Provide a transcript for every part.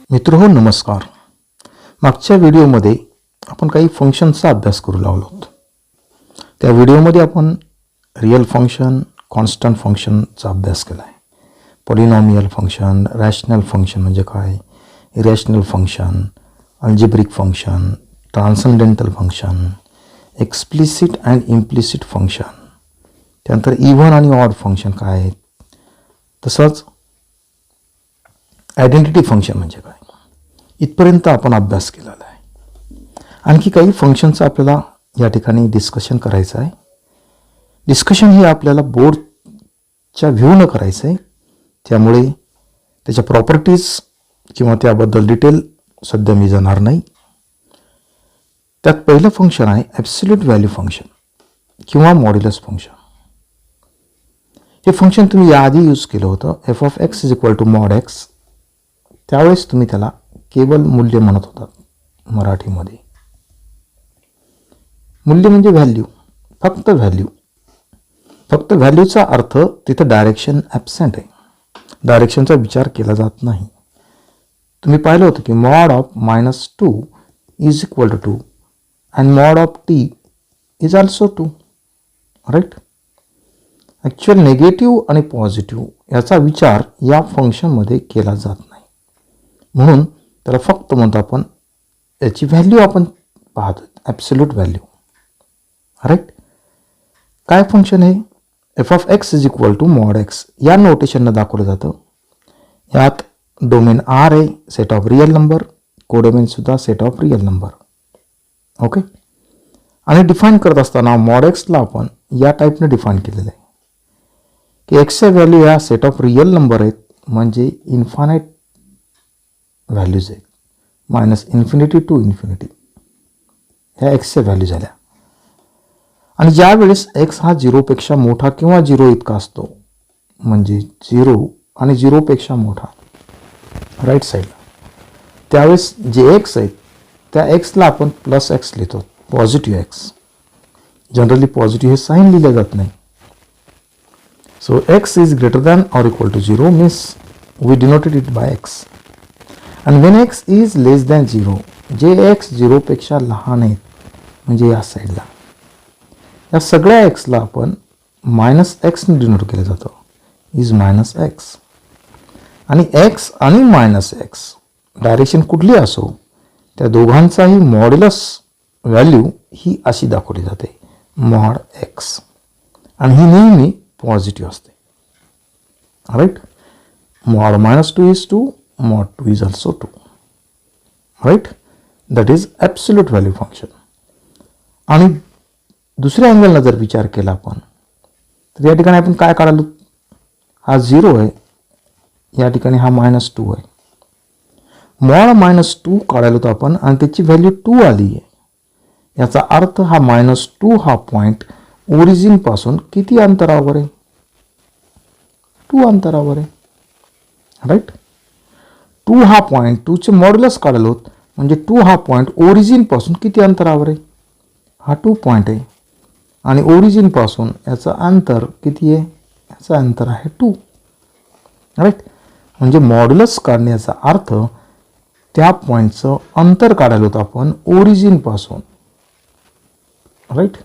मित्रहो नमस्कार. मागच्या व्हिडिओमध्ये आपण काही फंक्शनचा अभ्यास करू लागलो. त्या व्हिडिओमध्ये आपण रियल फंक्शन, कॉन्स्टंट फंक्शनचा अभ्यास केला आहे. पॉलिनॉमियल फंक्शन, रॅशनल फंक्शन म्हणजे काय, irrational function, algebraic function, transcendental function, explicit and implicit function, त्यानंतर इव्हन आणि ऑड फंक्शन काय आहेत, तसंच आयडेंटिटी फंक्शन म्हणजे काय, इथपर्यंत आपण अभ्यास केलेला आहे. आणखी काही फंक्शनचं आपल्याला या ठिकाणी डिस्कशन करायचं आहे. डिस्कशन हे आपल्याला बोर्डच्या व्ह्यूनं करायचं आहे, त्यामुळे त्याच्या प्रॉपर्टीज किंवा त्याबद्दल डिटेल सध्या मी जाणार नाही. त्यात पहिलं फंक्शन आहे ॲब्सोल्यूट व्हॅल्यू फंक्शन किंवा मॉड्युलस फंक्शन. हे फंक्शन तुम्ही याआधी यूज केलं होतं, f of x is equal to mod x. त्यावेळेस तुम्ही त्याला केवळ मूल्य म्हणत होतात मराठीमध्ये. मूल्य म्हणजे व्हॅल्यू, फक्त व्हॅल्यू. फक्त व्हॅल्यूचा अर्थ तिथं डायरेक्शन ॲब्सेंट आहे, डायरेक्शनचा विचार केला जात नाही. तुम्ही पाहिलं होतं की mod of -2 is equal to 2 and mod of t is also 2, right. Actual negative आणि पॉझिटिव्ह याचा विचार या फंक्शनमध्ये केला जात नाही, म्हणून त्याला फक्त म्हणतो आपण याची व्हॅल्यू आपण पाहतो, ॲब्सोल्यूट व्हॅल्यू, राईट. काय फंक्शन आहे, F of x is equal to mod X या नोटेशननं दाखवलं जातं. यात डोमेन आर आहे, सेट ऑफ रिअल नंबर, कोडोमेनसुद्धा set of real number. Okay. आणि डिफाईन करत असताना मॉड एक्सला आपण या टाईपनं डिफाईन केलेलं आहे की एक्सच्या व्हॅल्यू या सेट ऑफ रिअल नंबर आहेत, म्हणजे इन्फानाईट व्हॅल्यूज आहेत, -इन्फिनिटी टू इन्फिनिटी ह्या एक्सच्या व्हॅल्यू झाल्या. आणि ज्या वेळेस एक्स हा 0पेक्षा मोठा किंवा 0 इतका असतो, म्हणजे 0 आणि 0पेक्षा मोठा राईट साईडला, त्यावेळेस जे एक्स आहेत त्या एक्सला आपण प्लस एक्स लिहितो, पॉझिटिव्ह एक्स. जनरली पॉझिटिव्ह हे साईन लिहिलं जात नाही. So X is greater than or equal to 0 means we denoted it by X. आणि when X is less than 0, जे एक्स 0पेक्षा लहान आहेत म्हणजे या साईडला, या सगळ्या एक्सला आपण -एक्सने डिनोट केलं जातं, इज -एक्स. आणि एक्स आणि -एक्स डायरेक्शन कुठली असो, त्या दोघांचाही मॉड्युलस व्हॅल्यू ही अशी दाखवली जाते, मॉड एक्स. आणि ही नेहमी पॉझिटिव्ह असते, right. Mod -2 is 2, mod 2 is also 2, right. that is absolute value function. आणि दुसऱ्या अँगलनं जर विचार केला आपण, तर या ठिकाणी आपण काय काढालो, हा 0 आहे, या ठिकाणी हा -2 आहे. मॉड -2 काढायलो तर आपण आणि त्याची व्हॅल्यू 2 आली आहे. याचा अर्थ हा -2 हा पॉईंट ओरिजिन पासून किती अंतरावर आहे, 2 अंतरावर आहे, राईट. 2 हा पॉईंट, 2चे मॉड्युलस काढलो म्हणजे 2 हा पॉईंट ओरिजिनपासून किती अंतरावर आहे, हा 2 पॉईंट आहे. आणि ओरिजिनपासून याचं अंतर किती आहे, याचं अंतर आहे 2, राईट. म्हणजे मॉड्युलस काढण्याचा अर्थ त्या पॉईंटचं अंतर काढायला होतं आपण ओरिजिनपासून, राईट.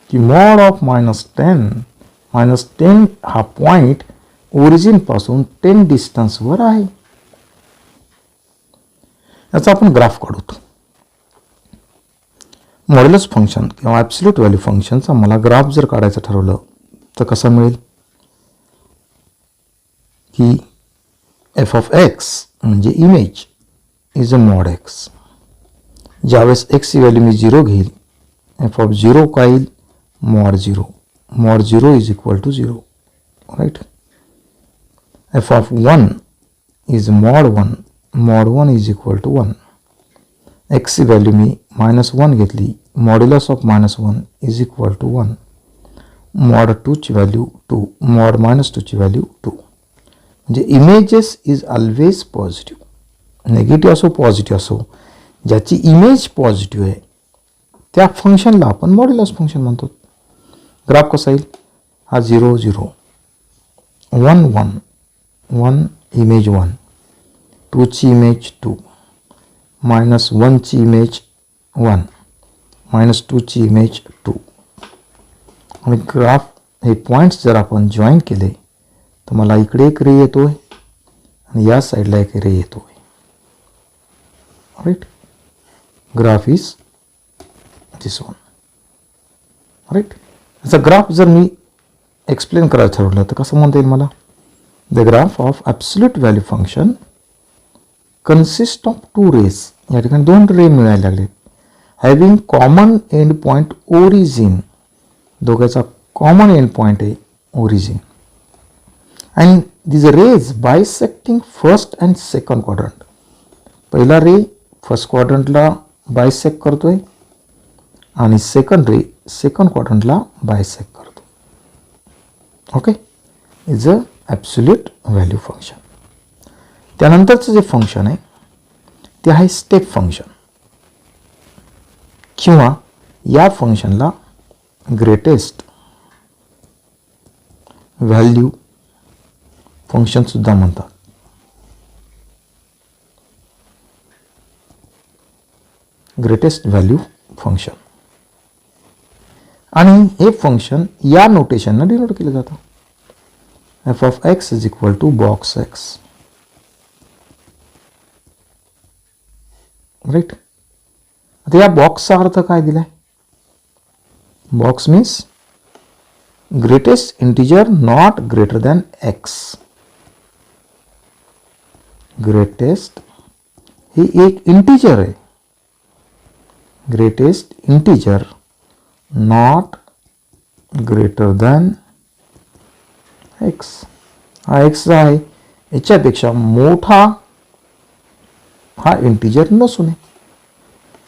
की मॉड ऑफ -10 हा पॉईंट ओरिजिनपासून 10 डिस्टन्सवर आहे. याचा आपण ग्राफ काढू. मॉड्युलस फंक्शन किंवा ॲब्सोल्यूट व्हॅल्यू फंक्शनचा मला ग्राफ जर काढायचं ठरवलं तर कसं मिळेल, की एफ ऑफ एक्स म्हणजे image is a mod x. ज्यावेळेस एक्सची व्हॅल्यू मी 0 घेईल, एफ ऑफ 0 काय येईल, mod 0. Mod 0 is equal to 0, राईट. F of 1 is mod 1, mod 1 is equal to 1. एक्सची व्हॅल्यू मी -1 घेतली, modulus of -1 is equal to 1. Mod 2ची व्हॅल्यू 2, मॉड -2ची व्हॅल्यू 2. म्हणजे images is always positive, negative असो पॉझिटिव्ह असो, ज्याची इमेज पॉझिटिव्ह आहे त्या फंक्शनला आपण मॉड्युलस फंक्शन म्हणतो. ग्राफ कसा येईल, हा 0 0 1 1 1 इमेज 1, 2ची इमेज 2, -1ची इमेज 1, -2ची इमेज 2. आणि ग्राफ हे पॉईंट्स जर आपण जॉईन केले तर मला इकडे एक रे येतोय आणि या साईडला एक रे येतोय. Right, graph is this one. Right, याचा ग्राफ जर मी एक्सप्लेन करायचं ठरवलं तर कसं म्हणता येईल मला? The graph of absolute value function consist of 2 rays. या ठिकाणी 2 रे मिळायला लागले. Having common end point origin, दोघांचा कॉमन एंड पॉईंट आहे origin. And these rays bisecting first and second quadrant. पहिला रे फर्स्ट क्वाड्रंटला बायसेक्ट करतोय आणि सेकंड रे सेकंड क्वाड्रंटला बायसेक्ट करतो. Okay, is a absolute value function. त्यानंतरचं जे फंक्शन आहे ते आहे स्टेप फंक्शन, किंवा या फंक्शनला ग्रेटेस्ट व्हॅल्यू फंक्शन सुद्धा म्हणतात. Greatest value function. आणि हे फंक्शन या नोटेशननं डिनोट केलं जातं. F of x is equal to box X. Right, आता या बॉक्सचा अर्थ काय दिलाय? Box means greatest integer not greater than X. Greatest ही एक इंटिजर आहे. Greatest integer not greater than X. हा एक्स आहे, याच्यापेक्षा मोठा हा इंटिजर नसू नये.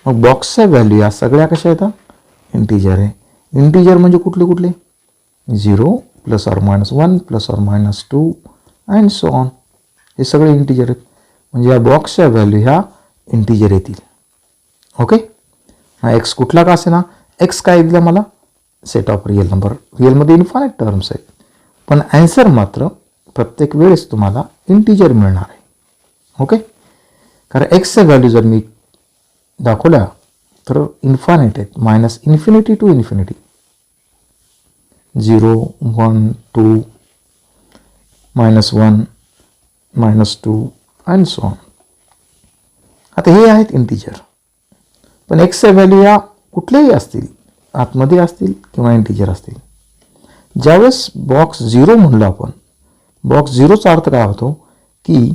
मग बॉक्सच्या व्हॅल्यू या सगळ्या कशा येतात? इंटिजर आहे. इंटिजर म्हणजे कुठले कुठले? 0 ±1 ±2 अँड सो ऑन. हे सगळे इंटिजर आहेत. म्हणजे या बॉक्सच्या व्हॅल्यू ह्या इंटिजर येतील. ओके, हा एक्स कुठला का असे ना, एक्स काय दिला मला? Set of real number. रिअलमध्ये इन्फायनाईट टर्म्स आहेत, पण ॲन्सर मात्र प्रत्येक वेळेस तुम्हाला इंटिजर मिळणार आहे. ओके, कारण एक्सच्या व्हॅल्यू जर मी दाखवल्या तर इन्फायनाईट आहेत. -∞ to ∞, 0 1 2 -1 -2 अँड सो ऑन. आता हे आहेत इंटिजर, पण एक्सच्या व्हॅल्यू या कुठल्याही असतील, आतमध्ये असतील किंवा इंटिजर असतील. ज्यावेळेस बॉक्स 0 म्हणलं आपण, बॉक्स 0चा अर्थ काय होतो की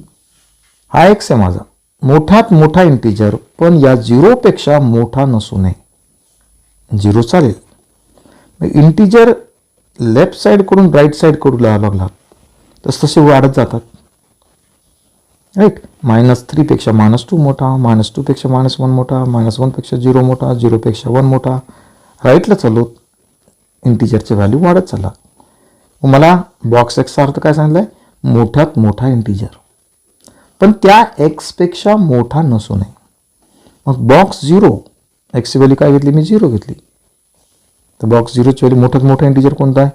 हा एक्स आहे माझा, मोठ्यात मोठा इंटिजर, पण या 0पेक्षा मोठा नसू नये. 0 चालेल. इंटिजर लेफ्ट साईडकडून राईट साईडकडून लागला तस तसे वाढत जातात. राईट, -3 पेक्षा -2 मोठा, -2 पेक्षा -1 मोठा, -1 पेक्षा 0 मोठा, 0 पेक्षा 1 मोठा. राईटला चालू इंटिजरचे व्हॅल्यू वाढत चालला. मला बॉक्स एक्सचा अर्थ काय सांगितलाय? मोठ्यात मोठा इंटिजर, पण त्या एक्सपेक्षा मोठा नसू नये. मग बॉक्स 0 एक्सची व्हॅल्यू काय घेतली? मी 0 घेतली. तर बॉक्स 0ची व्हॅल्यू मोठ्यात मोठा इंटिजर कोणता आहे?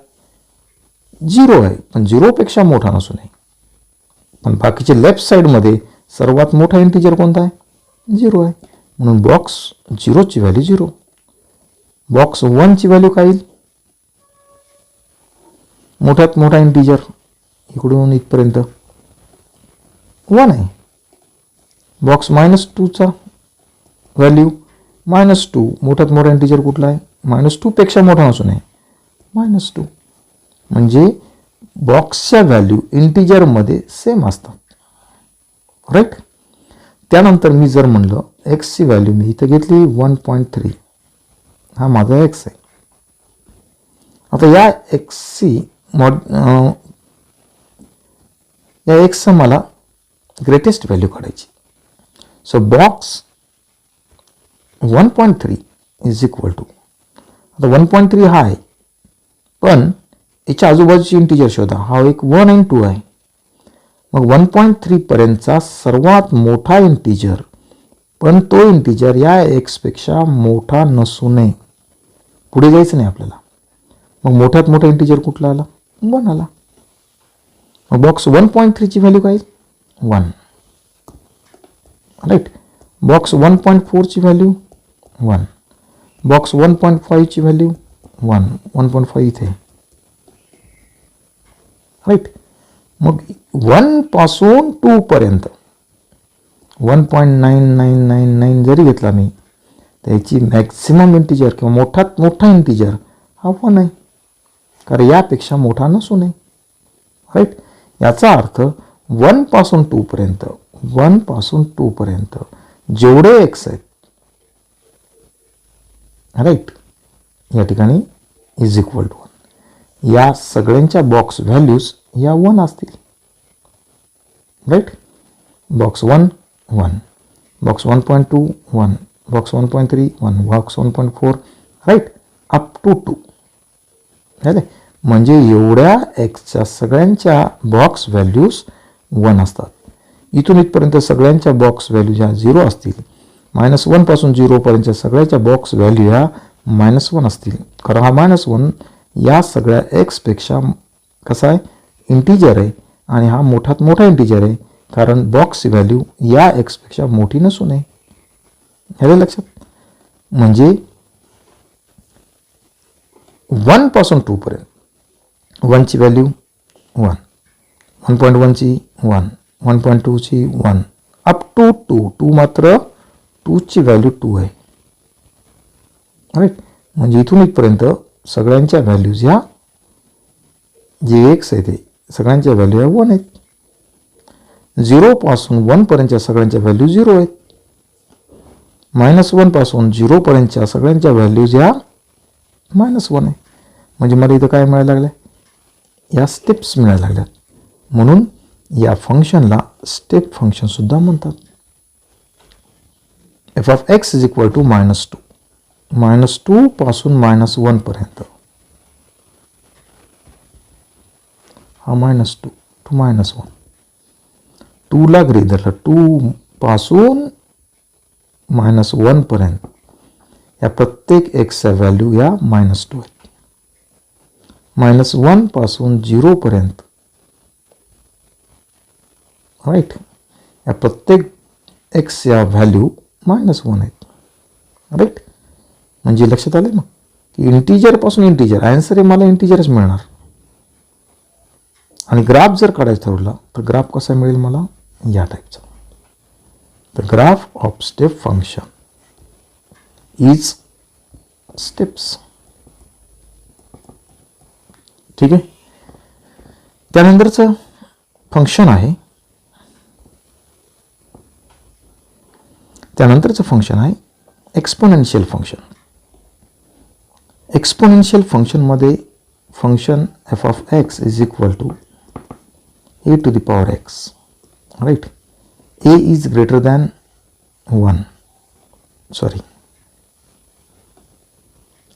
0 आहे, पण 0पेक्षा मोठा नसू नये. पण बाकीचे लेफ्ट साईडमध्ये सर्वात मोठा इंटिजर कोणता आहे? 0 आहे. म्हणून बॉक्स 0ची व्हॅल्यू 0. बॉक्स 1ची व्हॅल्यू काय येईल? मोठ्यात मोठा इंटिजर इकडून इथपर्यंत 1 आहे. बॉक्स -2चा व्हॅल्यू -2. मोठ्यात मोठा इंटिजर कुठला आहे? -2 पेक्षा मोठा नसू नये, -2. म्हणजे बॉक्सच्या व्हॅल्यू इंटिजरमध्ये सेम असतात. राईट, त्यानंतर मी जर म्हणलं एक्सची व्हॅल्यू मी इथं घेतली 1.3, हा माझा एक्स आहे. आता या एक्सची या एक्सचं मला ग्रेटेस्ट व्हॅल्यू काढायची. So box 1.3 is equal to, आता 1.3 हा आहे, पण याच्या आजूबाजूची इंटिजर शोधा. हा एक 1 आणि 2 आहे. मग 1.3 पर्यंतचा सर्वात मोठा इंटिजर, पण तो इंटिजर या एक्सपेक्षा मोठा नसू नये. पुढे जायचं नाही आपल्याला. मग मोठ्यात मोठा इंटिजर कुठला आला? 1 आला. मग बॉक्स 1.3ची व्हॅल्यू काय? 1. राईट. बॉक्स 1.4ची व्हॅल्यू 1, बॉक्स 1.5ची व्हॅल्यू 1, 1.5 इथे, राईट. मग 1 पासून 2 पर्यंत 1.9999 जरी घेतला मी, त्याची मॅक्सिमम इंटिजर किंवा मोठात मोठा इंटिजर हा 1 आहे, कारण यापेक्षा मोठा नसू नये, राईट. याचा अर्थ 1 पासून 2 पर्यंत, 1 पासून 2 पर्यंत जेवढे एक्स आहेत, राईट, या ठिकाणी इज इक्वल टू 1, या सगळ्यांच्या बॉक्स व्हॅल्यूज या 1 असतील, right. Box 1 1, box 1.2 1, box 1.3 1, box 1.4, right, up to 2. झाले. म्हणजे एवढ्या एक्सच्या सगळ्यांच्या बॉक्स व्हॅल्यूज 1 असतात. इथून इथपर्यंत सगळ्यांच्या बॉक्स व्हॅल्यू ह्या 0 असतील. -1 पासून 0 पर्यंतच्या सगळ्याच्या बॉक्स व्हॅल्यू ह्या -1 असतील, कारण हा -1 या सगळ्या एक्सपेक्षा कसा आहे, इंटिजर आहे, आणि हा मोठात मोठा इंटिजर आहे, कारण बॉक्सची व्हॅल्यू या एक्सपेक्षा मोठी नसू नये. ह्याला लक्षात. म्हणजे 1 पासून 2 पर्यंत 1ची व्हॅल्यू 1, 1.1ची 1, 1.2ची 1, अप टू 2. 2 मात्र 2ची व्हॅल्यू 2 आहे, राईट. म्हणजे इथून इथपर्यंत सगळ्यांच्या व्हॅल्यूज ह्या जे एक्स आहे ते सगळ्यांच्या व्हॅल्यू ह्या 1 आहेत. 0 पासून 1 पर्यंतच्या सगळ्यांच्या व्हॅल्यू 0 आहेत. -1 पासून 0 पर्यंतच्या सगळ्यांच्या व्हॅल्यूज ह्या -1 आहे. म्हणजे मला इथं काय मिळायला लागलं, या स्टेप्स मिळायला लागल्यात. म्हणून या फंक्शनला स्टेप फंक्शन सुद्धा म्हणतात. F of x is equal to -2, -2 पासून -1 पर्यंत हा -2 टू -1, 2ला गृहीत धरलं, 2 पासून -1 पर्यंत या प्रत्येक एक्सच्या व्हॅल्यू या -2 आहेत. -1 पासून 0 पर्यंत, राईट, या प्रत्येक एक्स या व्हॅल्यू -1 आहेत, राईट. म्हणजे लक्षात आलं ना की इंटिजर पासून इंटिजर आन्सर आहे, मला इंटिजरच मिळणार. आणि ग्राफ जर काढायचं ठरवला तर ग्राफ कसा मिळेल मला, या टाईपचा. The graph of step function is steps. ठीक आहे. त्यानंतरचं फंक्शन आहे, एक्सपोनेन्शियल फंक्शन. एक्सपोनेन्शियल फंक्शनमध्ये function f of x is equal to a to the power x, right. A is greater than 1, sorry,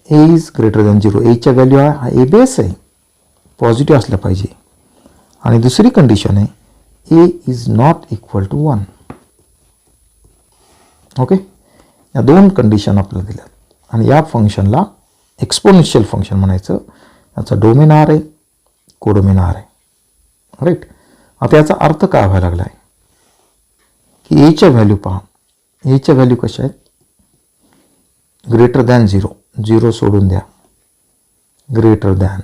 a is greater than 0. एच्या value हा ए base आहे, positive असला पाहिजे. आणि दुसरी कंडिशन आहे A is not equal to 1. Okay. या 2 condition आपल्याला दिल्यात. आणि या फंक्शनला एक्सपोनेन्शियल फंक्शन म्हणायचं. याचा डोमेन आर आहे, कोडोमेन आर आहे, राईट. आता याचा अर्थ काय व्हायला लागला आहे की एच्या व्हॅल्यू पहा, एच्या व्हॅल्यू कशा आहेत, ग्रेटर दॅन 0, 0 सोडून द्या, greater than,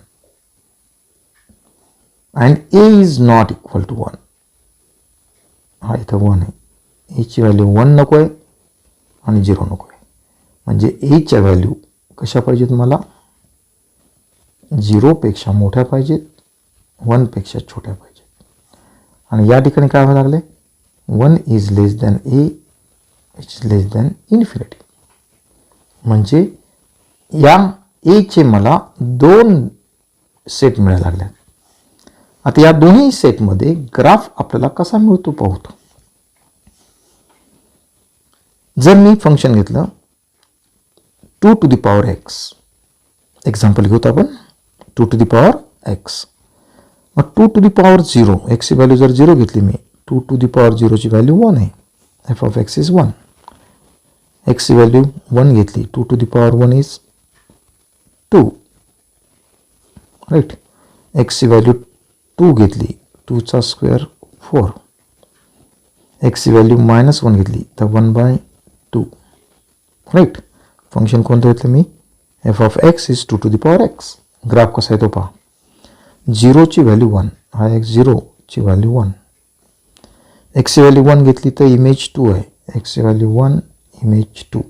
and A is not equal to 1. हा इथं 1 आहे, एची व्हॅल्यू 1 नको आहे आणि 0 नको आहे. म्हणजे एच्या व्हॅल्यू कशा पाहिजेत, मला 0 पेक्षा मोठ्या पाहिजेत, 1 पेक्षा छोट्या पाहिजेत. आणि या ठिकाणी काय व्हायला लागले, 1 is less than A, which is less than infinity. म्हणजे या एचे मला 2 सेट मिळायला लागले. आता या दोन्ही सेटमध्ये ग्राफ आपल्याला कसा मिळतो पाहतो. जर मी फंक्शन घेतलं 2 to the power X, example घेऊत आपण 2 टू द पॉवर एक्स. मग 2 टू द पॉवर 0, एक्सची व्हॅल्यू जर 0 घेतली मी, 2 टू द पॉवर 0ची व्हॅल्यू 1 आहे, एफ ऑफ एक्स इज 1. एक्सची व्हॅल्यू 1 घेतली, 2 to the power 1 is 2, right. एक्सची व्हॅल्यू 2 घेतली, 2चा स्क्वेअर 4. एक्सची व्हॅल्यू -1 घेतली तर 1/2. राईट. फंक्शन कोणतं घेतलं मी? f(x) is 2^x. ग्राफ कसा आहे तो पहा. 0ची व्हॅल्यू 1, हा x 0ची व्हॅल्यू 1. एक्सची व्हॅल्यू 1 घेतली तर इमेज 2 आहे. एक्सची व्हॅल्यू 1, इमेज 2.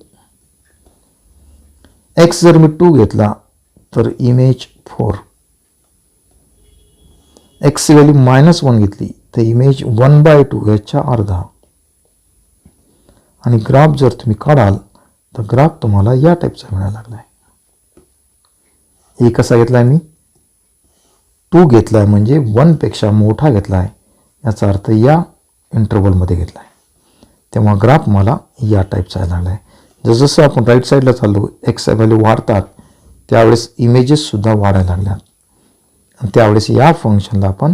एक्स जर मी 2 घेतला तर इमेज 4. एक्सची व्हॅल्यू -1 घेतली तर इमेज 1/2 याच्या अर्धा. आणि ग्राफ जर तुम्ही काढाल तर ग्राफ तुम्हाला या टाईपचा मिळायला लागला आहे. हे कसा घेतला आहे मी? 2 घेतला आहे म्हणजे 1 पेक्षा मोठा घेतला आहे, याचा अर्थ या इंटरवलमध्ये घेतला आहे. तेव्हा ग्राफ मला या टाईपचा यायला लागला आहे. जसजसं आपण राईट साईडला चाललो, एक्सच्या व्हॅल्यू वाढतात त्यावेळेस इमेजेससुद्धा वाढायला लागल्यात. आणि त्यावेळेस या फंक्शनला आपण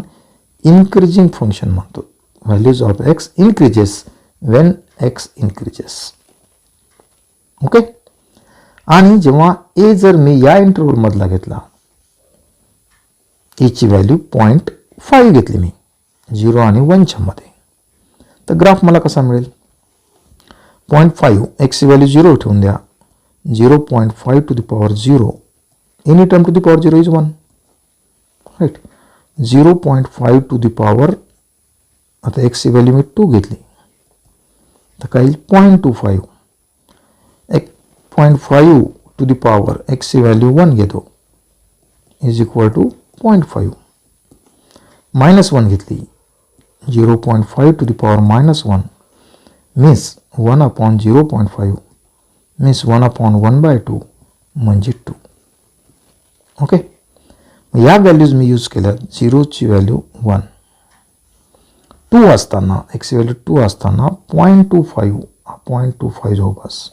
इन्क्रीजिंग फंक्शन म्हणतो. Values of x increases Wien x increases. Okay. आणि जेव्हा ए जर मी या इंटरवलमधला घेतला, एची व्हॅल्यू 0.5 घेतली मी 0 आणि 1च्या मध्ये, तर ग्राफ मला कसा मिळेल? 0.5 एक्सची व्हॅल्यू 0 ठेवून द्या. 0.5 to the power 0 any term to the power 0 is 1. Right. 0.5 to the power, आता एक्सची व्हॅल्यू मी 2 घेतली तर काय येईल? 0.25. 0.5 to the power एक्सची व्हॅल्यू 1 घेतो इज इक्वल टू 0.5. -1 घेतली 0.5 to the power -1 means 1/0.5 means 1/1/2 म्हणजे 2. ओके. या व्हॅल्यूज मी यूज केल्या. 0ची व्हॅल्यू 1, 2 असताना एक्सची व्हॅल्यू 2 असताना 0.25 जवळपास,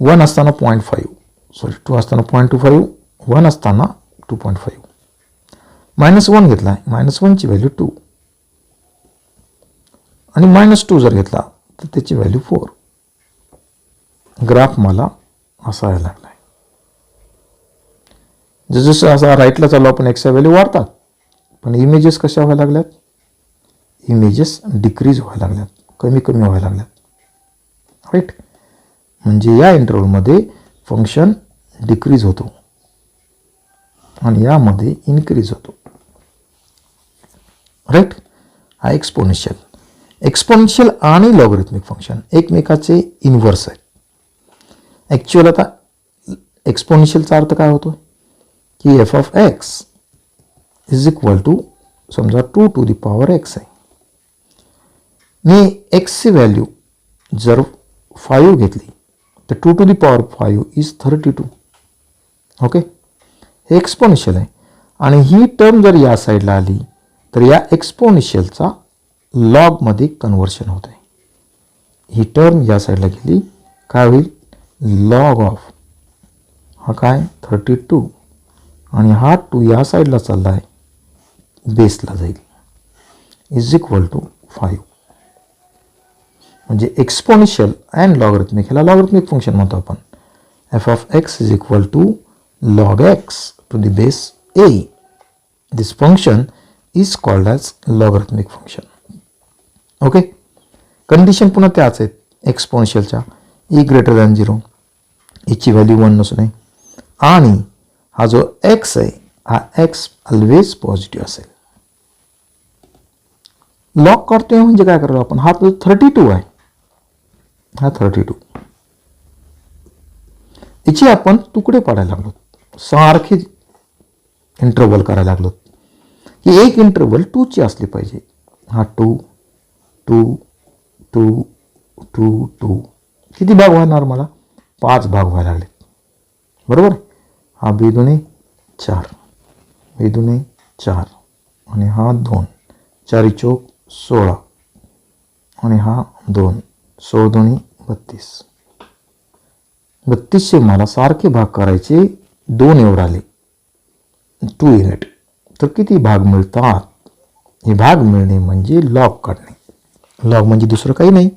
1 असताना 0.5, सॉरी 2 असताना 0.25, 1 असताना 2.5. -1 घेतला आहे, -1ची व्हॅल्यू 2 आणि -2 जर घेतला तर त्याची व्हॅल्यू 4. ग्राफ मला असा यायला लागला आहे. जसं असा राईटला चालू आपण एक्सच्या व्हॅल्यू वाढतात, पण इमेजेस कशा व्हायला लागल्यात? इमेजेस डिक्रीज व्हायला लागल्यात, कमी कमी व्हायला लागल्यात. राईट. म्हणजे या इंटरवलमध्ये फंक्शन डिक्रीज होतो आणि यामध्ये इन्क्रीज होतो. राईट. हा एक्सपोनेन्शियल. एक्सपोनेन्शियल आणि लॉगरिथमिक फंक्शन एकमेकाचे इन्व्हर्स आहेत. ॲक्च्युअल आता एक्सपोनेन्शियलचा अर्थ काय होतो की f(x) इज इक्वल टू समजा 2 to the power x आहे. मी एक्सची व्हॅल्यू जर 5 घेतली तर 2 to the power 5 is 32. Okay. हे एक्सपोनेन्शियल आहे आणि ही टर्म जर या साईडला आली तर या एक्सपोनेन्शियलचा लॉगमध्ये कन्व्हर्शन होत आहे. ही टर्म या साईडला गेली काय होईल? लॉग ऑफ हा काय 32 आणि हा 2 या साईडला चालला आहे, बेसला जाईल, इज इक्वल टू 5. म्हणजे एक्सपोनेन्शियल अँड लॉगरिथमिक, ह्याला लॉगरिथमिक फंक्शन म्हणतो आपण. f(x) is equal to log x to the base a. This function is called as logarithmic function. Okay. Condition पुन्हा त्याच आहेत एक्सपोनेन्शियलच्या. e ग्रेटर दॅन 0, ची व्हॅल्यू 1 नसू नये आणि हा जो x आहे हा x ऑलवेज पॉझिटिव्ह असेल. लॉग काढतोय म्हणजे काय करायला आपण? हा 32 आहे, हा 32, याची आपण तुकडे पाडायला लागलो, सारखे इंटरवल करायला लागलो की एक इंटरवल 2 ची असली पाहिजे. हा 2 2 2 2 2 किती भाग होणार? मला 5 भाग व्हायला लागले. बरोबर. हा 2 दुणे 4, 2 दुणे 4 आणि हा 2, 4 चौक 16 आणि हा 2, 16 दुणे 32. 32चे मला सारखे भाग करायचे 2 एवढे आले, 2 युनिट. तर किती भाग मिळतात? हे भाग मिळणे म्हणजे लॉग काढणे. लॉग म्हणजे दुसरं काही नाही.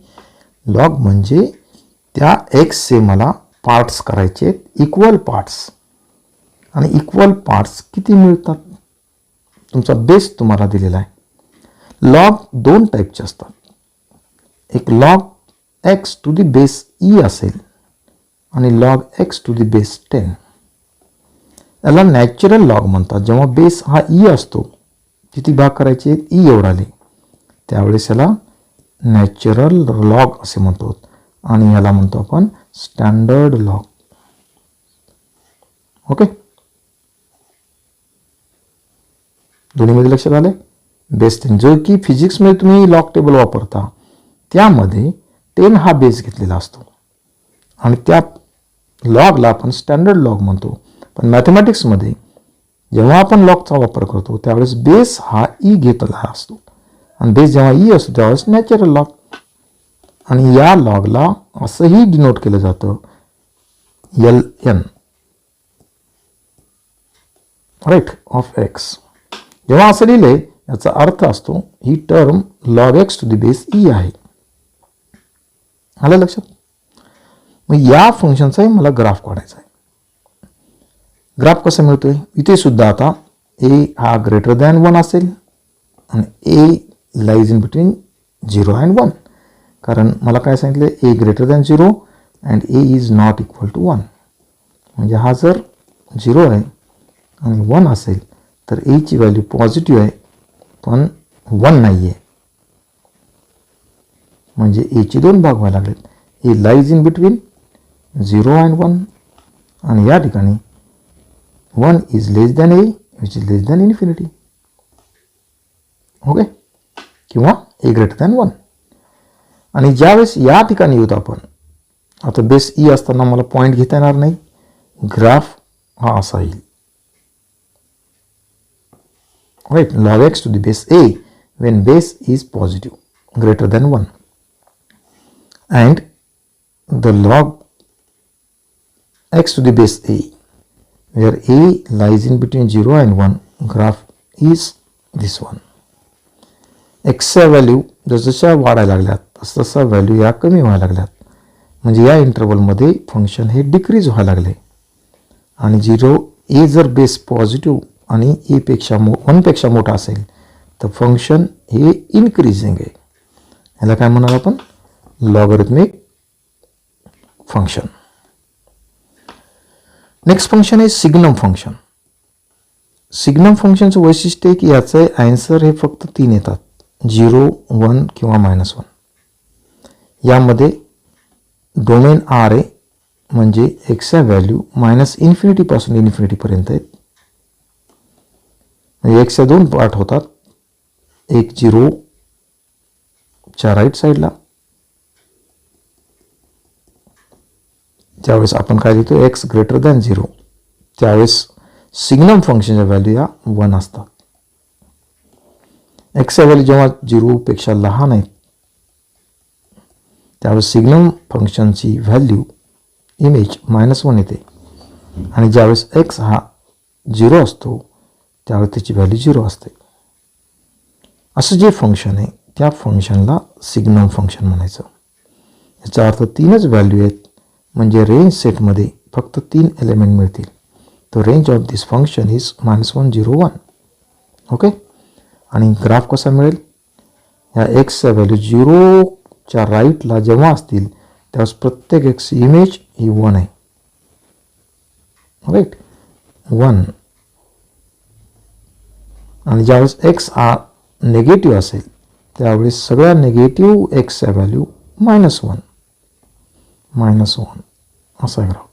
लॉग म्हणजे त्या एक्सचे मला पार्ट्स करायचे, इक्वल पार्ट्स. आणि इक्वल पार्ट्स किती मिळतात? तुमचा बेस तुम्हाला दिलेला आहे. लॉग दोन टाईपचे असतात. एक log x to the base e असेल आणि log x to the base 10. याला नॅचरल लॉग म्हणतात. जेव्हा बेस हा ई असतो, किती भाग करायचे ई एवढाले, त्यावेळेस याला नॅचरल लॉग असे म्हणतो आणि याला म्हणतो आपण स्टँडर्ड लॉग. ओके, दोन्हीमध्ये लक्षात आलंय. बेस 10 जो की फिजिक्समध्ये तुम्ही लॉग टेबल वापरता त्यामध्ये 10 हा बेस घेतलेला असतो आणि त्या लॉगला आपण स्टँडर्ड लॉग म्हणतो. पण मॅथमॅटिक्समध्ये जेव्हा आपण लॉगचा वापर करतो त्यावेळेस बेस हा ई घेतलेला असतो आणि बेस जेव्हा ई असतो त्यावेळेस नॅचरल लॉग. आणि या लॉगला असंही डिनोट केलं जातं LN, राईट, ऑफ एक्स. जेव्हा असं लिहिले याचा अर्थ असतो ही term log x to the base E आहे. आलं लक्षात? मग या फंक्शनचाही मला ग्राफ काढायचा आहे. ग्राफ कसा मिळतोय? इथे सुद्धा आता ए हा ग्रेटर दॅन 1 असेल आणि A lies in between 0 and 1. कारण मला काय सांगितलं, A greater than 0 and A is not equal to 1. म्हणजे हा जर 0 आहे आणि 1 असेल तर एची व्हॅल्यू पॉझिटिव्ह आहे पण 1 नाही आहे. म्हणजे एचे दोन भाग व्हायला लागलेत. ए लाईज इन बिटवीन 0 अँड 1 आणि या ठिकाणी 1 is less than A which is less than infinity. Okay, किंवा ए ग्रेटर दॅन 1. आणि ज्यावेळेस या ठिकाणी येऊत आपण, आता बेस ई असताना मला पॉईंट घेता येणार नाही, ग्राफ हा असा येईल, right. Log x to the base a when base is positive greater than 1 and the log x to the base a where a lies in between 0 and 1 graph is this one. एक्सच्या value जसजशा वाढायला लागल्यात तसतसा value या कमी व्हायला लागल्यात. म्हणजे या इंटरवलमध्ये फंक्शन हे डिक्रीज व्हायला लागले आणि 0 ए जर बेस पॉझिटिव्ह आणि ए पेक्षा 1 पेक्षा मोठा असेल तर फंक्शन हे इन्क्रीजिंग आहे. याला काय म्हणाल आपण? Logarithmic function. नेक्स्ट फंक्शन आहे सिग्नम फंक्शन. सिग्नम फंक्शनचं वैशिष्ट्य आहे की याचे आन्सर हे फक्त 3 येतात, 0, 1 किंवा -1. यामध्ये डोमेन आर आहे म्हणजे एक्सच्या व्हॅल्यू -इन्फिनिटी पासून इन्फिनिटीपर्यंत आहेत. म्हणजे एक्सच्या 2 पार्ट होतात, एक 0 च्या राईट साईडला, ज्यावेळेस आपण काय लिहितो एक्स ग्रेटर दॅन 0 त्यावेळेस सिग्नम फंक्शनच्या व्हॅल्यू या 1 असतात. एक्सच्या व्हॅल्यू जेव्हा 0 पेक्षा लहान आहेत त्यावेळेस सिग्नम फंक्शनची व्हॅल्यू इमेज -1 येते आणि ज्यावेळेस एक्स हा 0 असतो त्यावेळेस त्याची व्हॅल्यू 0 असते. असं जे फंक्शन आहे त्या फंक्शनला सिग्नम फंक्शन म्हणायचं. याचा अर्थ 3च व्हॅल्यू आहेत म्हणजे रेंज सेटमध्ये फक्त 3 एलिमेंट मिळतील. तर range of this function is -1, 0, 1. Okay, आणि ग्राफ कसा मिळेल? या एक्सच्या व्हॅल्यू 0 च्या राईटला जेव्हा असतील त्यावेळेस प्रत्येक एक्स इमेज ही 1 आहे, राईट, 1. आणि ज्यावेळेस एक्स हा नेगेटिव्ह असेल त्यावेळेस सगळ्या नेगेटिव्ह एक्सच्या व्हॅल्यू -1 असा ग्राफ.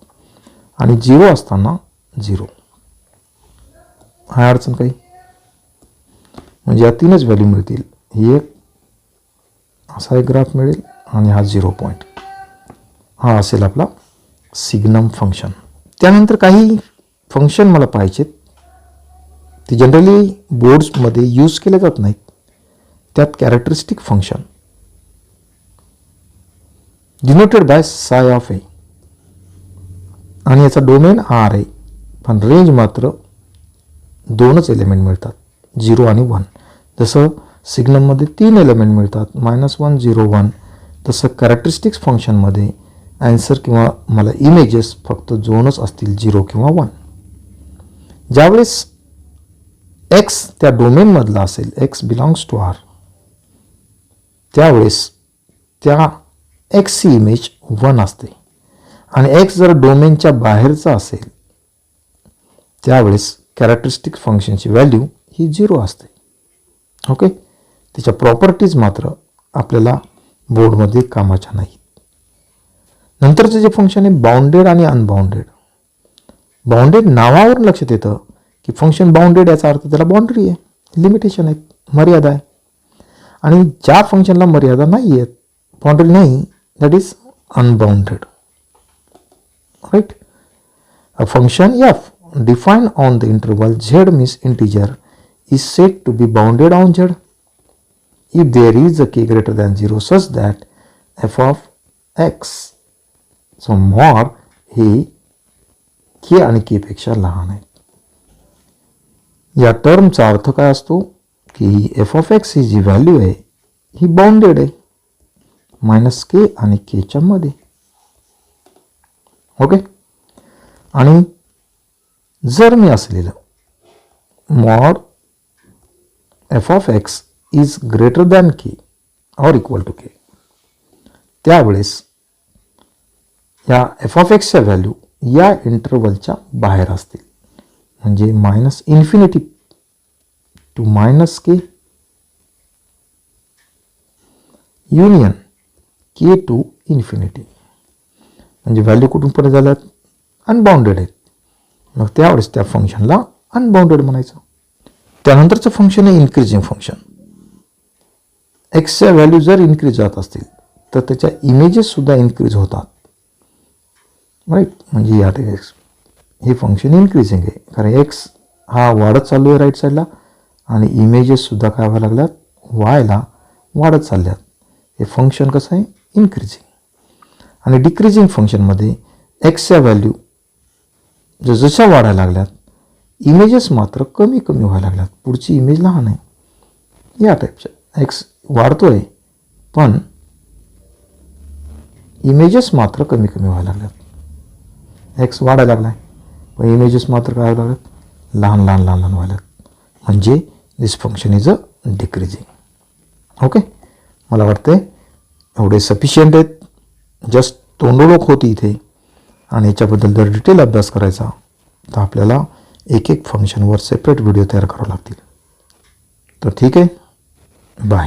आणि 0 असताना 0. हा अडचण काही, म्हणजे या 3च व्हॅल्यू मिळतील. ही एक असा एक ग्राफ मिळेल आणि हा 0 पॉईंट. हा असेल आपला सिग्नम फंक्शन. त्यानंतर काही फंक्शन मला पाहिजेत, ते जनरली बोर्ड्समध्ये यूज केले जात नाहीत. त्यात कॅरेक्टरिस्टिक फंक्शन डिनोटेड बाय साय ऑफ ए आणि याचा डोमेन आर आहे पण रेंज मात्र 2च एलिमेंट मिळतात, 0 आणि 1. जसं सिग्नममध्ये 3 एलिमेंट मिळतात, -1, 0, 1. तसं कॅरेक्टरिस्टिक्स फंक्शनमध्ये आन्सर किंवा मला इमेजेस फक्त 2च असतील, 0 किंवा 1. ज्यावेळेस एक्स त्या डोमेनमधला असेल, एक्स बिलॉंग्स टू आर, त्यावेळेस त्या एक्सची इमेज 1 असते आणि एक्स जर डोमेनच्या बाहेरचा असेल त्यावेळेस कॅरेक्टरिस्टिक फंक्शनची व्हॅल्यू ही 0 असते. ओके, त्याच्या प्रॉपर्टीज मात्र आपल्याला बोर्डमध्ये कामाच्या नाहीत. नंतरचं जे फंक्शन आहे बाउंडेड आणि अनबाउंडेड. बाउंडेड नावावरून लक्षात येतं की फंक्शन बाउंडेड याचा अर्थ त्याला बाउंड्री आहे, लिमिटेशन आहेत, मर्यादा आहे. आणि ज्या फंक्शनला मर्यादा नाही आहेत, बाउंड्री नाही, that is unbounded. Right. A function f defined on the interval z means integer is said to be bounded on z if there is a k greater than 0 such that f of x, so mod हे k आणि k पेक्षा लहान आहे. या टर्मचा अर्थ काय असतो की f of x ही जी व्हॅल्यू आहे ही बाउंडेड आहे -k आणि k च्या मध्ये. ओके. आणि जर मी असं लिहिलं mod F of x is greater than K or equal to K, त्यावेळेस या एफ ऑफ एक्सच्या व्हॅल्यू या इंटरवलच्या बाहेर असतील, म्हणजे -minus infinity to -k union k to infinity, म्हणजे व्हॅल्यू कुठून पर्यंत झाल्यात अनबाउंडेड आहेत. मग त्यावेळेस त्या फंक्शनला अनबाउंडेड म्हणायचं. त्यानंतरचं फंक्शन आहे इन्क्रीजिंग फंक्शन. एक्सच्या व्हॅल्यू जर इन्क्रीज जात असतील तर त्याच्या इमेजेससुद्धा इन्क्रीज होतात. राईट. म्हणजे या एक्स हे फंक्शन इन्क्रीजिंग आहे कारण एक्स हा वाढत चालू आहे राईट साईडला आणि इमेजेससुद्धा काय व्हायला लागल्यात, वायला वाढत चालल्यात. हे फंक्शन कसं आहे, इन्क्रीजिंग. आणि डिक्रीजिंग फंक्शनमध्ये एक्सच्या व्हॅल्यू जशा वाढायला लागल्यात इमेजेस मात्र कमी कमी व्हायला लागल्यात, पुढची इमेज लहान आहे. या टाईपच्या एक्स वाढतोय पण इमेजेस मात्र कमी कमी व्हायला लागल्यात. एक्स वाढायला लागलाय पण इमेजेस मात्र काय व्हायला लागल्यात, लहान लहान लहान लहान व्हायला. म्हणजे this function is a decreasing. Okay. मला वाटतंय एवढे सफिशियंट आहेत. जस्ट तोंडोळोख होती इथे आणि याच्याबद्दल जर डिटेल अभ्यास करायचा तर आपल्याला एक एक फंक्शनवर सेपरेट व्हिडिओ तयार करावे लागतील. तर ठीक आहे, बाय.